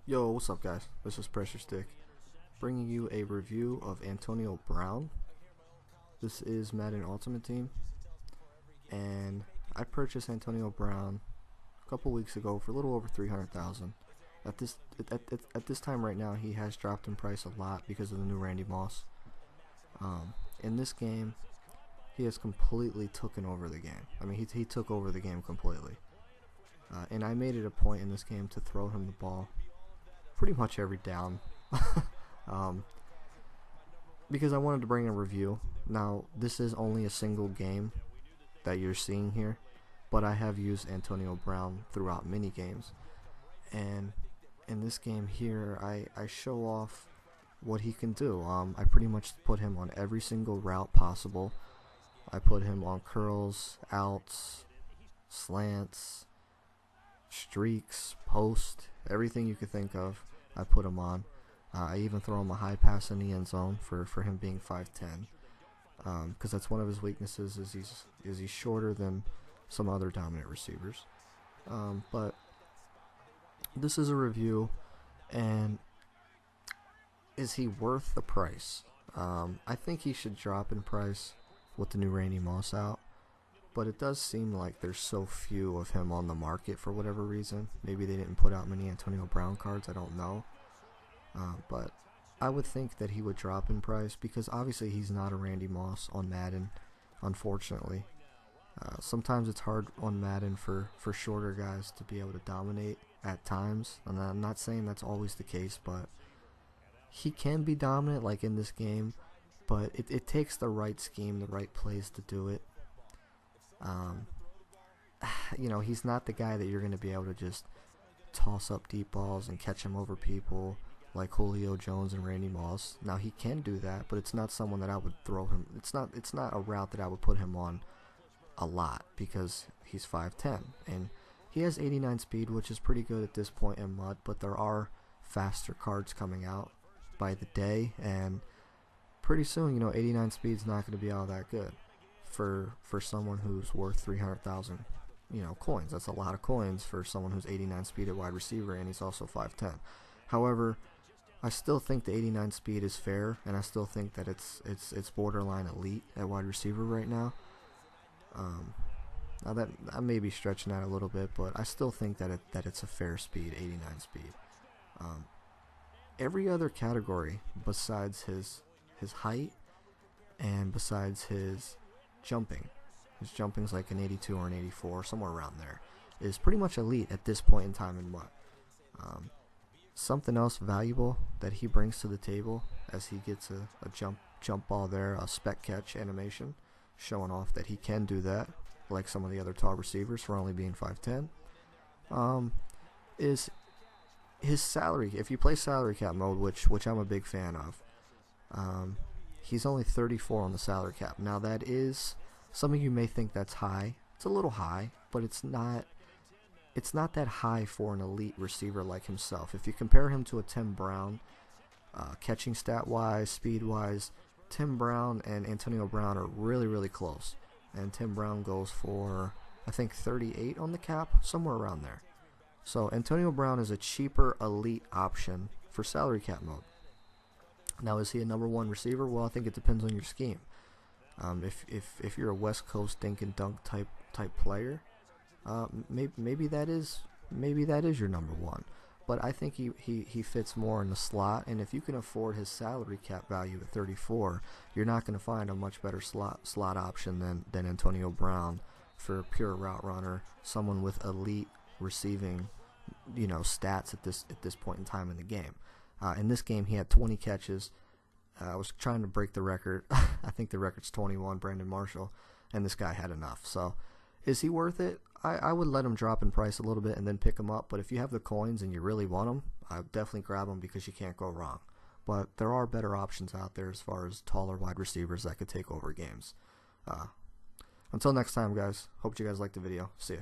Yo, what's up guys? This is Pressure Stick, bringing you a review of Antonio Brown. This is Madden Ultimate Team, and I purchased Antonio Brown a couple weeks ago for a little over 300,000. At this time right now, he has dropped in price a lot because of the new Randy Moss. In this game, he has completely taken over the game. I mean, he took over the game completely. And I made it a point in this game to throw him the ball pretty much every down. Because I wanted to bring a review. Now, this is only a single game that you're seeing here, but I have used Antonio Brown throughout many games. And in this game here, I show off what he can do. I pretty much put him on every single route possible. I put him on curls, outs, slants, streaks, post, everything you could think of, I put him on. I even throw him a high pass in the end zone for him being 5'10", because that's one of his weaknesses. Is he's shorter than some other dominant receivers. But this is a review, and is he worth the price? I think he should drop in price with the new Randy Moss out. But it does seem like there's so few of him on the market for whatever reason. Maybe they didn't put out many Antonio Brown cards, I don't know. But I would think that he would drop in price because obviously he's not a Randy Moss on Madden, unfortunately. Sometimes it's hard on Madden for shorter guys to be able to dominate at times. And I'm not saying that's always the case, but he can be dominant like in this game. But it takes the right scheme, the right plays to do it. You know, he's not the guy that you're going to be able to just toss up deep balls and catch him over people like Julio Jones and Randy Moss. Now he can do that, but it's not someone that I would throw him. It's not a route that I would put him on a lot because he's 5'10", and he has 89 speed, which is pretty good at this point in MUD. But there are faster cards coming out by the day, and pretty soon, you know, 89 speed's not going to be all that good for someone who's worth 300,000, you know, coins. That's a lot of coins for someone who's 89 speed at wide receiver, and he's also 5'10". However, I still think the 89 speed is fair, and I still think that it's borderline elite at wide receiver right now. Now that I may be stretching that a little bit, but I still think that it's a fair speed, 89 speed. Every other category besides his height and besides his jumping's like an 82 or an 84, somewhere around there, is pretty much elite at this point in time in MUD. Something else valuable that he brings to the table, as he gets a jump ball there, a spec catch animation, showing off that he can do that, like some of the other tall receivers for only being 5'10", is his salary. If you play salary cap mode, which I'm a big fan of, he's only 34 on the salary cap. Now that is, some of you may think that's high. It's a little high, but it's not that high for an elite receiver like himself. If you compare him to a Tim Brown, catching stat wise, speed wise, Tim Brown and Antonio Brown are really close. And Tim Brown goes for, I think, 38 on the cap, somewhere around there. So Antonio Brown is a cheaper elite option for salary cap mode. Now, is he a number one receiver? Well, I think it depends on your scheme. If you're a West Coast dink and dunk type player, maybe that is your number one. But I think he fits more in the slot, and if you can afford his salary cap value at 34, you're not going to find a much better slot option than Antonio Brown for a pure route runner, someone with elite receiving, you know, stats at this point in time in the game. In this game, he had 20 catches. I was trying to break the record. I think the record's 21, Brandon Marshall, and this guy had enough. So, is he worth it? I would let him drop in price a little bit and then pick him up. But if you have the coins and you really want him, I would definitely grab him because you can't go wrong. But there are better options out there as far as taller wide receivers that could take over games. Until next time, guys. Hope you guys liked the video. See ya.